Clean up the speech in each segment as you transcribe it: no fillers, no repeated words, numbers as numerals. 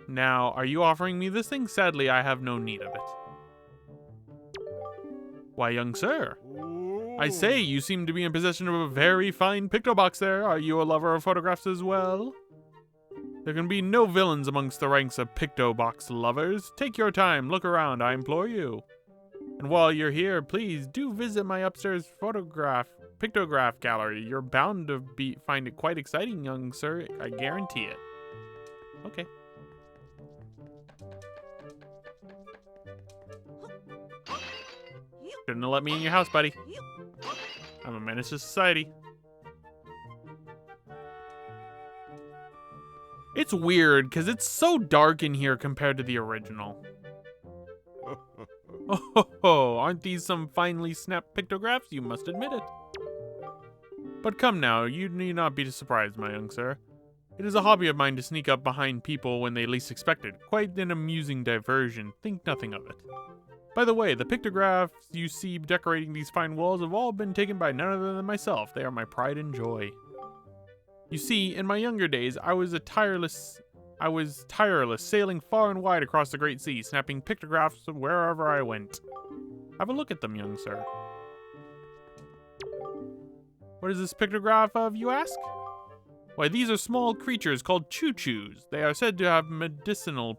Now, are you offering me this thing? Sadly, I have no need of it. Why, young sir, I say you seem to be in possession of a very fine picto box there. Are you a lover of photographs as well? There can be no villains amongst the ranks of picto box lovers. Take your time, look around, I implore you. And while you're here, please do visit my upstairs pictograph gallery. You're bound to find it quite exciting, young sir. I guarantee it. Okay. Shouldn't have let me in your house, buddy. I'm a menace to society. It's weird, because it's so dark in here compared to the original. Oh, aren't these some finely snapped pictographs? You must admit it. But come now, you need not be surprised, my young sir. It is a hobby of mine to sneak up behind people when they least expect it. Quite an amusing diversion. Think nothing of it. By the way, the pictographs you see decorating these fine walls have all been taken by none other than myself. They are my pride and joy. You see, in my younger days, I was tireless, sailing far and wide across the great sea, snapping pictographs wherever I went. Have a look at them, young sir. What is this pictograph of, you ask? Why, these are small creatures called choo-choos. They are said to have medicinal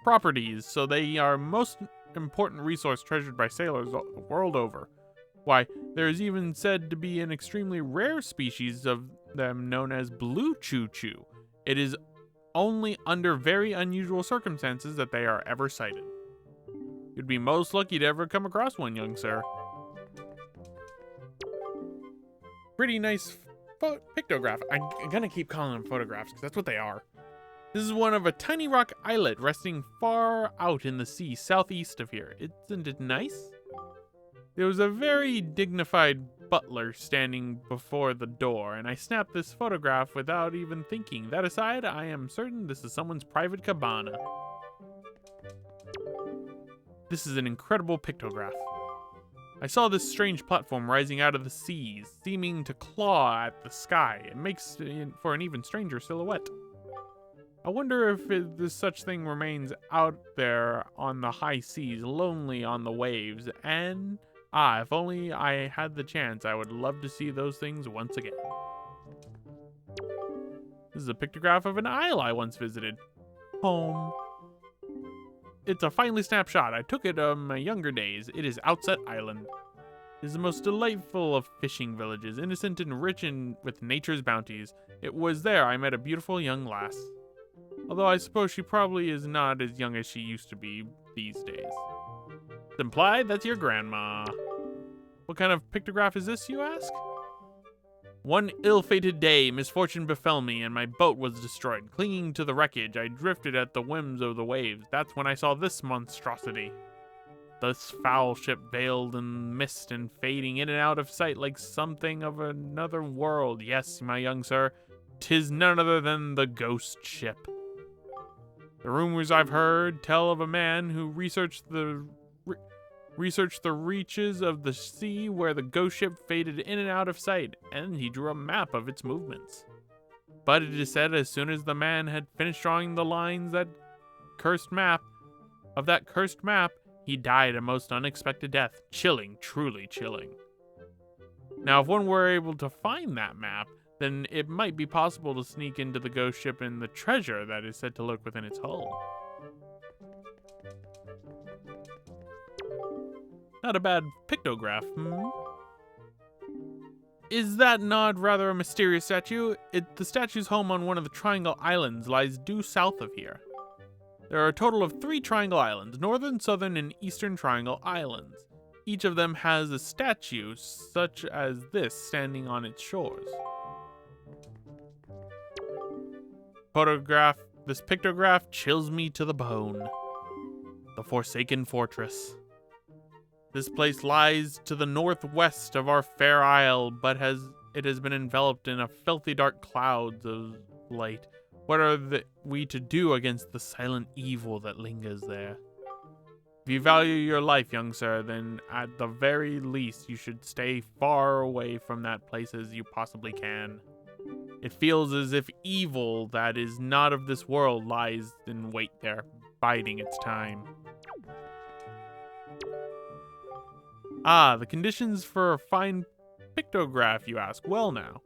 properties, so they are most important resource treasured by sailors the world over. Why, there is even said to be an extremely rare species of them known as blue choo-choo. It is only under very unusual circumstances that they are ever sighted. You'd be most lucky to ever come across one, young sir. Pretty nice pictograph. I'm gonna keep calling them photographs because that's what they are. This is one of a tiny rock islet resting far out in the sea southeast of here. Isn't it nice? There was a very dignified butler standing before the door, and I snapped this photograph without even thinking. That aside, I am certain this is someone's private cabana. This is an incredible pictograph. I saw this strange platform rising out of the seas, seeming to claw at the sky. It makes for an even stranger silhouette. I wonder if this such thing remains out there on the high seas, lonely on the waves, and... if only I had the chance, I would love to see those things once again. This is a pictograph of an isle I once visited. Home. It's a finely snapped shot. I took it in my younger days. It is Outset Island. It is the most delightful of fishing villages, innocent and rich with nature's bounties. It was there I met a beautiful young lass. Although I suppose she probably is not as young as she used to be these days. It's implied that's your grandma. What kind of pictograph is this, you ask? One ill-fated day, misfortune befell me, and my boat was destroyed. Clinging to the wreckage, I drifted at the whims of the waves. That's when I saw this monstrosity. This foul ship veiled in mist and fading in and out of sight like something of another world. Yes, my young sir, 'tis none other than the ghost ship. The rumors I've heard tell of a man who researched the reaches of the sea where the ghost ship faded in and out of sight, and he drew a map of its movements. But it is said as soon as the man had finished drawing the lines that cursed map, he died a most unexpected death. Chilling, truly chilling. Now, if one were able to find that map, then it might be possible to sneak into the ghost ship and the treasure that is said to lurk within its hull. Not a bad pictograph, Is that not rather a mysterious statue? The statue's home on one of the Triangle Islands lies due south of here. There are a total of 3 Triangle Islands, Northern, Southern, and Eastern Triangle Islands. Each of them has a statue such as this standing on its shores. This pictograph chills me to the bone. The Forsaken Fortress. This place lies to the northwest of our fair isle, but it has been enveloped in a filthy dark clouds of light. What are we to do against the silent evil that lingers there? If you value your life, young sir, then at the very least you should stay far away from that place as you possibly can. It feels as if evil that is not of this world lies in wait there, biding its time. Ah, the conditions for a fine pictograph, you ask. Well now,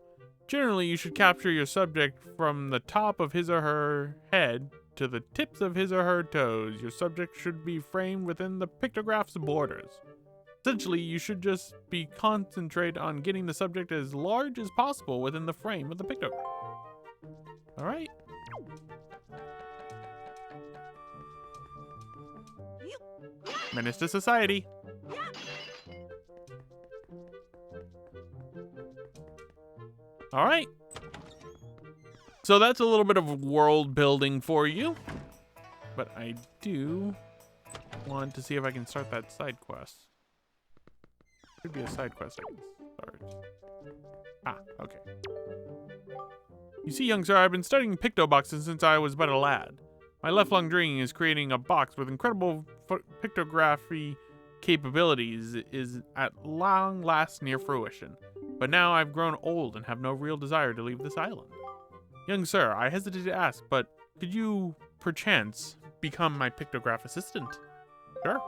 generally you should capture your subject from the top of his or her head to the tips of his or her toes. Your subject should be framed within the pictograph's borders. Essentially, you should just be concentrate on getting the subject as large as possible within the frame of the pictograph. All right. Menace to society. All right. So that's a little bit of world building for you. But I do want to see if I can start that side quest. Should be a side quest I can start. Ah, okay. You see, young sir, I've been studying pictoboxes since I was but a lad. My lifelong dream is creating a box with incredible pictography capabilities is at long last near fruition. But now I've grown old and have no real desire to leave this island. Young sir, I hesitate to ask, but could you, perchance, become my pictograph assistant? Sure.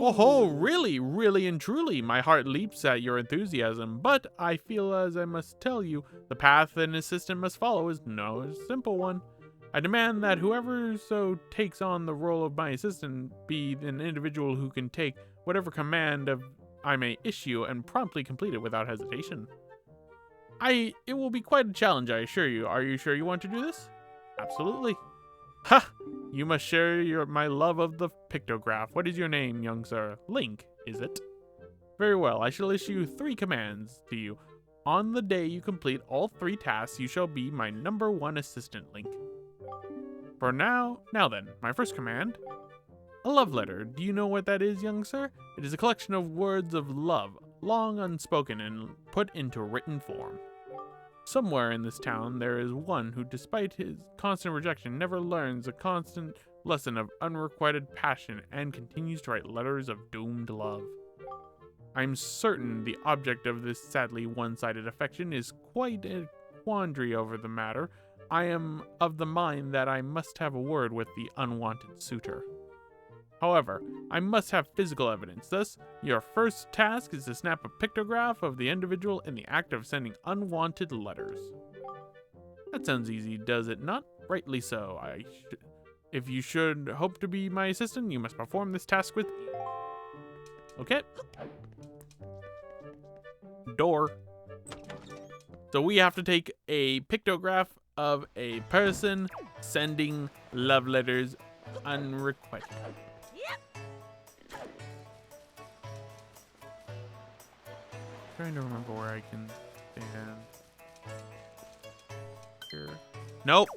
Oh, really, really and truly, my heart leaps at your enthusiasm, but I feel as I must tell you, the path an assistant must follow is no simple one. I demand that whoever so takes on the role of my assistant be an individual who can take whatever command I may issue and promptly complete it without hesitation. It will be quite a challenge, I assure you. Are you sure you want to do this? Absolutely. Ha! You must share my love of the pictograph. What is your name, young sir? Link, is it? Very well, I shall issue 3 commands to you. On the day you complete all 3 tasks, you shall be my #1 assistant, Link. For now then, my first command. A love letter. Do you know what that is, young sir? It is a collection of words of love, long unspoken and put into written form. Somewhere in this town there is one who, despite his constant rejection, never learns a constant lesson of unrequited passion and continues to write letters of doomed love. I'm certain the object of this sadly one-sided affection is quite a quandary over the matter. I am of the mind that I must have a word with the unwanted suitor. However, I must have physical evidence. Thus, your first task is to snap a pictograph of the individual in the act of sending unwanted letters. That sounds easy, does it not? Rightly so. If you should hope to be my assistant, you must perform this task with me. Okay. Door. So we have to take a pictograph of a person sending love letters unrequited. Trying to remember where I can stand here. Nope.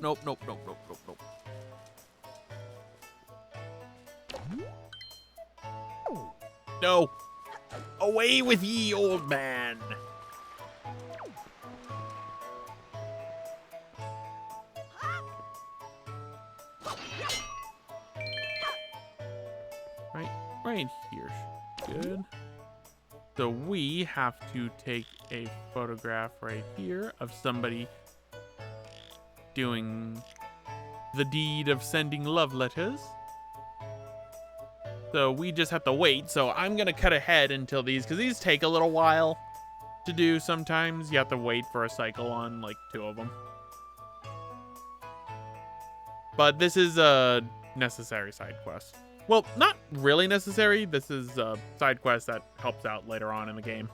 No. Away with ye, old man. Right here. Good. So we have to take a photograph right here of somebody doing the deed of sending love letters. So we just have to wait. So I'm going to cut ahead until these, because these take a little while to do sometimes. You have to wait for a cycle on like 2 of them. But this is a necessary side quest. Well, not really necessary. This is a side quest that helps out later on in the game.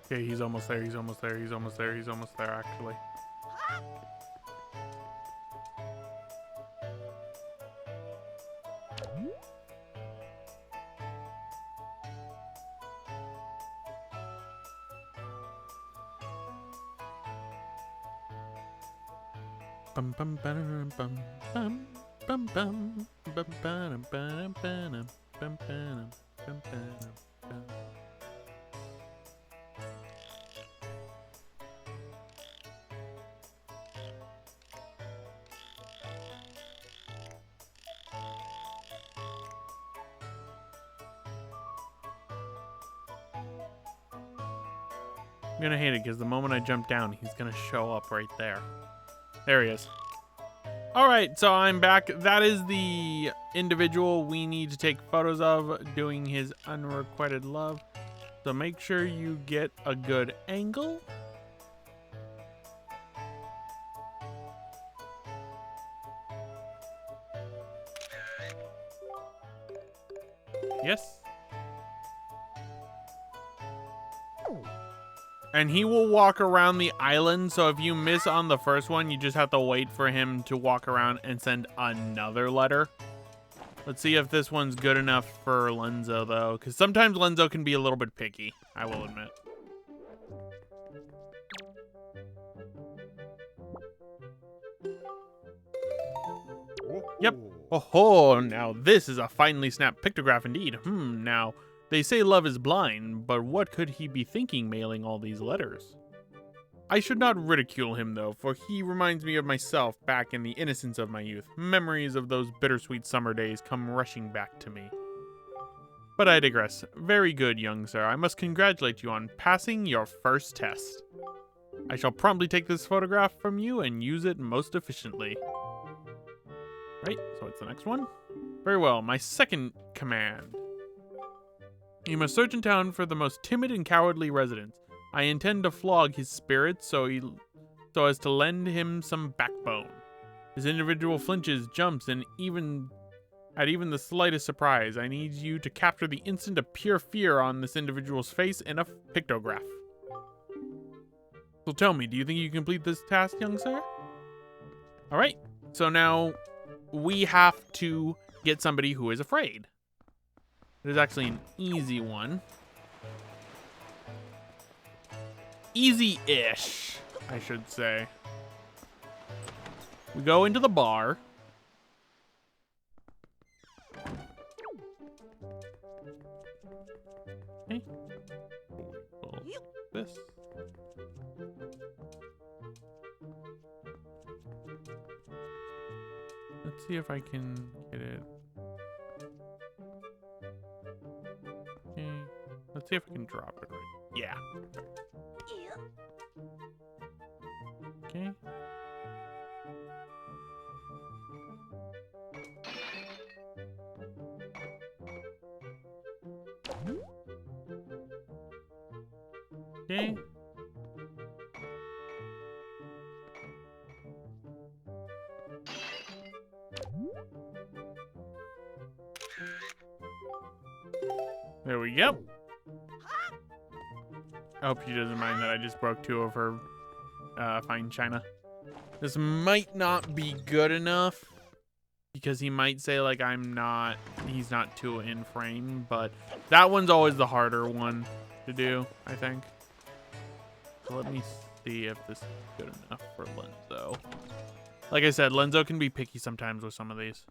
Okay, he's almost there, actually. Bum, bum, ba-dum, bum, bum, bum, bum, bum, ba-dum, ba-dum, ba-dum, bum, ba-dum, bum, ba-dum, bum. I'm gonna hate it because the moment I jump down, he's gonna show up right there. There he is. Alright, so I'm back. That is the individual we need to take photos of doing his unrequited love. So make sure you get a good angle. Yes. And he will walk around the island, so if you miss on the first one, you just have to wait for him to walk around and send another letter. Let's see if this one's good enough for Lenzo, though, because sometimes Lenzo can be a little bit picky, I will admit. Yep. Oh, now this is a finely snapped pictograph indeed. Now... They say love is blind, but what could he be thinking mailing all these letters? I should not ridicule him, though, for he reminds me of myself back in the innocence of my youth. Memories of those bittersweet summer days come rushing back to me. But I digress. Very good, young sir. I must congratulate you on passing your first test. I shall promptly take this photograph from you and use it most efficiently. Right, so what's the next one? Very well, my second command. You must search in town for the most timid and cowardly residents. I intend to flog his spirits so as to lend him some backbone. His individual flinches, jumps, and even the slightest surprise. I need you to capture the instant of pure fear on this individual's face in a pictograph. So tell me, do you think you can complete this task, young sir? All right. So now we have to get somebody who is afraid. It is actually an easy one. Easy-ish, I should say. We go into the bar. Okay. This. Let's see if I can get it. Okay. Let's see if I can drop it right. Yeah. Okay. Okay. There we go. I hope she doesn't mind that I just broke two of her fine china. This might not be good enough because he might say like he's not too in frame, but that one's always the harder one to do, I think. So let me see if this is good enough for Lenzo. Like I said, Lenzo can be picky sometimes with some of these.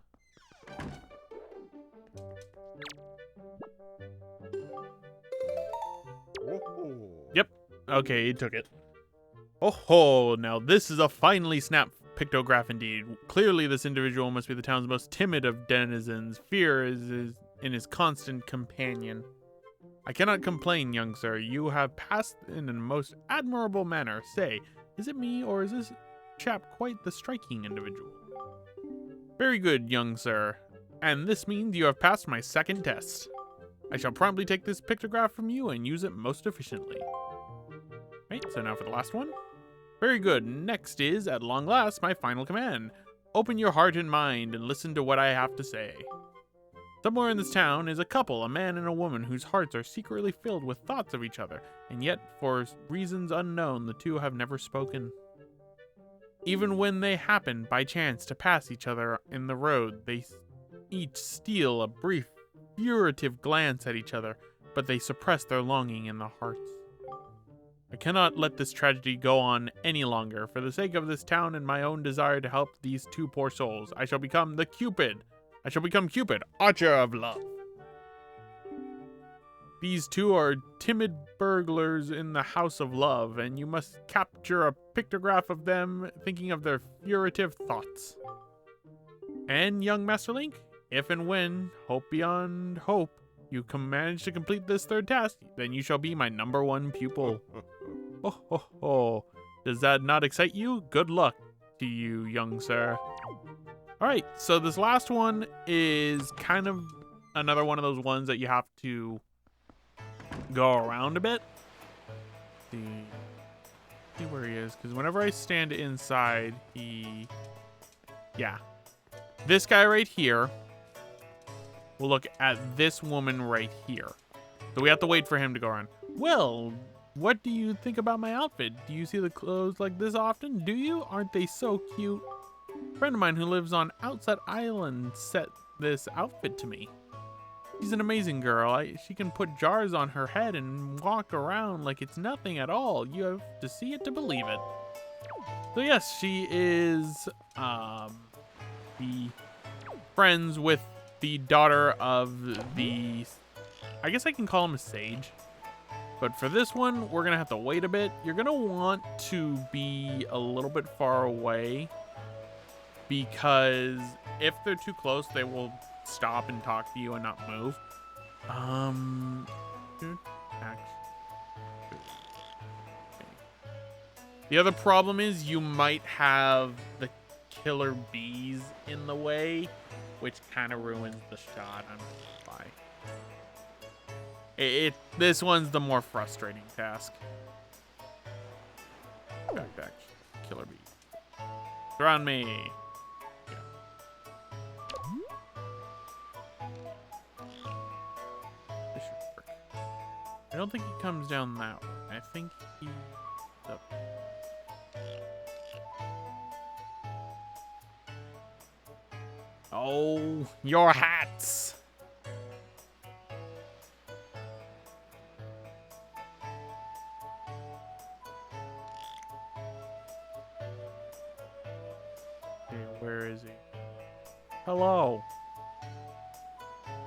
Yep. Okay, he took it. Oh, now this is a finely snapped pictograph indeed. Clearly, this individual must be the town's most timid of denizens. Fear is in his constant companion. I cannot complain, young sir. You have passed in a most admirable manner. Say, is it me, or is this chap quite the striking individual? Very good, young sir. And this means you have passed my second test. I shall promptly take this pictograph from you and use it most efficiently. Right, so now for the last one. Very good. Next is, at long last, my final command. Open your heart and mind and listen to what I have to say. Somewhere in this town is a couple, a man and a woman, whose hearts are secretly filled with thoughts of each other, and yet, for reasons unknown, the two have never spoken. Even when they happen, by chance, to pass each other in the road, they each steal a brief, furtive glance at each other, but they suppress their longing in their hearts. I cannot let this tragedy go on any longer. For the sake of this town and my own desire to help these two poor souls, I shall become Cupid, Archer of Love. These two are timid burglars in the House of Love, and you must capture a pictograph of them thinking of their furtive thoughts. And, young Master Link, if and when, hope beyond hope, you can manage to complete this third task, then you shall be my #1 pupil. Oh, ho, ho. Does that not excite you? Good luck to you, young sir. Alright, so this last one is kind of another one of those ones that you have to go around a bit. See where he is, because whenever I stand inside, yeah. This guy right here will look at this woman right here. So we have to wait for him to go around. Well, what do you think about my outfit? Do you see the clothes like this often? Do you? Aren't they so cute? A friend of mine who lives on Outside Island sent this outfit to me. She's an amazing girl. She can put jars on her head and walk around like it's nothing at all. You have to see it to believe it. So yes, she is the friends with the daughter of the, I guess I can call him a sage. But for this one, we're going to have to wait a bit. You're going to want to be a little bit far away, because if they're too close, they will stop and talk to you and not move. The other problem is you might have the killer bees in the way, which kind of ruins the shot. I'm not gonna lie. This one's the more frustrating task. Back, killer bee. Surround me. I don't think he comes down that way. I think he's up. Oh, your hats! Okay, where is he? Hello.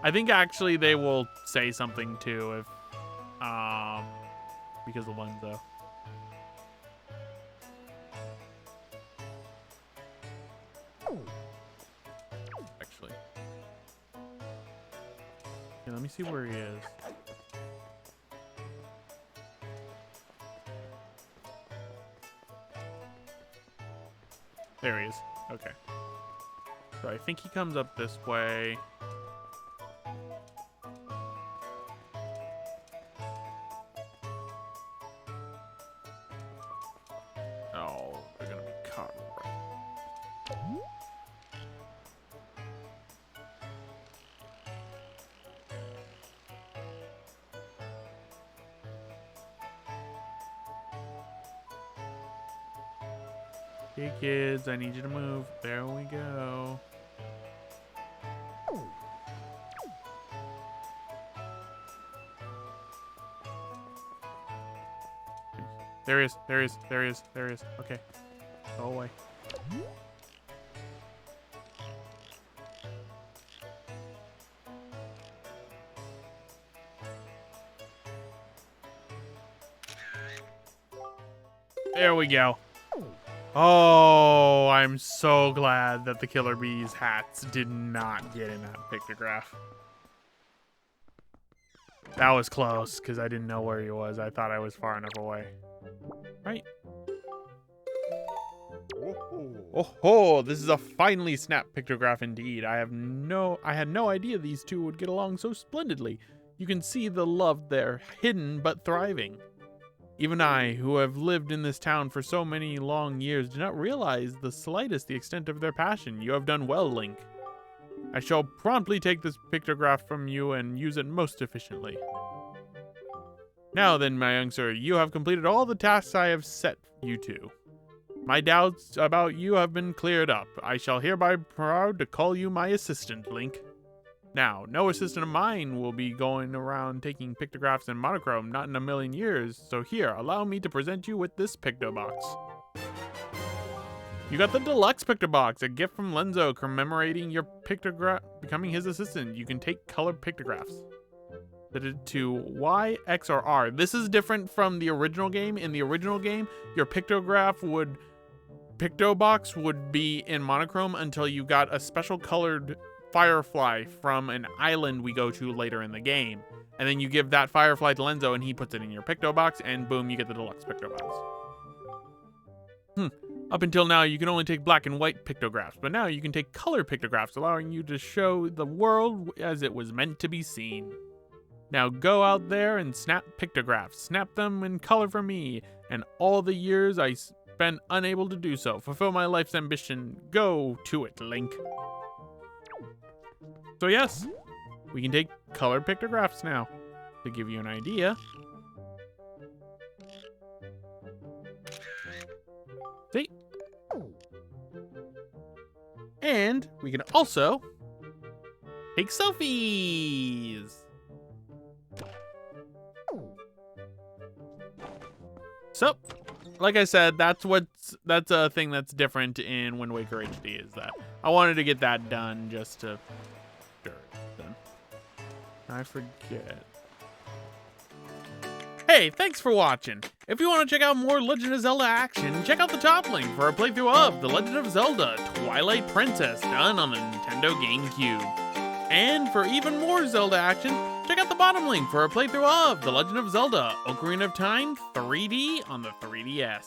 I think actually they will say something too if because of Lenzo. Actually. Okay, let me see where he is. There he is. Okay. So I think he comes up this way. Hey kids, I need you to move. There we go. There is. Okay. Go away. There we go. Oh, I'm so glad that the Killer Bee's hats did not get in that pictograph. That was close, because I didn't know where he was. I thought I was far enough away. Right. Oh, this is a finely snapped pictograph indeed. I had no idea these two would get along so splendidly. You can see the love there, hidden but thriving. Even I, who have lived in this town for so many long years, do not realize the extent of their passion. You have done well, Link. I shall promptly take this pictograph from you and use it most efficiently. Now then, my young sir, you have completed all the tasks I have set you to. My doubts about you have been cleared up. I shall hereby proud to call you my assistant, Link. Now, no assistant of mine will be going around taking pictographs in monochrome, not in a million years, so here, allow me to present you with this Pictobox. You got the Deluxe Pictobox, a gift from Lenzo commemorating your becoming his assistant. You can take color pictographs. Set it to Y, X, or R. This is different from the original game. In the original game, your Pictobox would be in monochrome until you got a special colored firefly from an island we go to later in the game. And then you give that firefly to Lenzo and he puts it in your Pictobox, and boom, you get the Deluxe Pictobox. Up until now, you can only take black and white pictographs, but now you can take color pictographs, allowing you to show the world as it was meant to be seen. Now go out there and snap pictographs. Snap them in color for me, and all the years I spent unable to do so. Fulfill my life's ambition. Go to it, Link. So yes, we can take color pictographs now. To give you an idea, see? And we can also take selfies. So, like I said, that's a thing that's different in Wind Waker HD, is that I wanted to get that done just to then. I forget. Hey, thanks for watching. If you want to check out more Legend of Zelda action, check out the top link for a playthrough of The Legend of Zelda Twilight Princess done on the Nintendo GameCube. And for even more Zelda action, check out the bottom link for a playthrough of The Legend of Zelda Ocarina of Time 3D on the 3DS.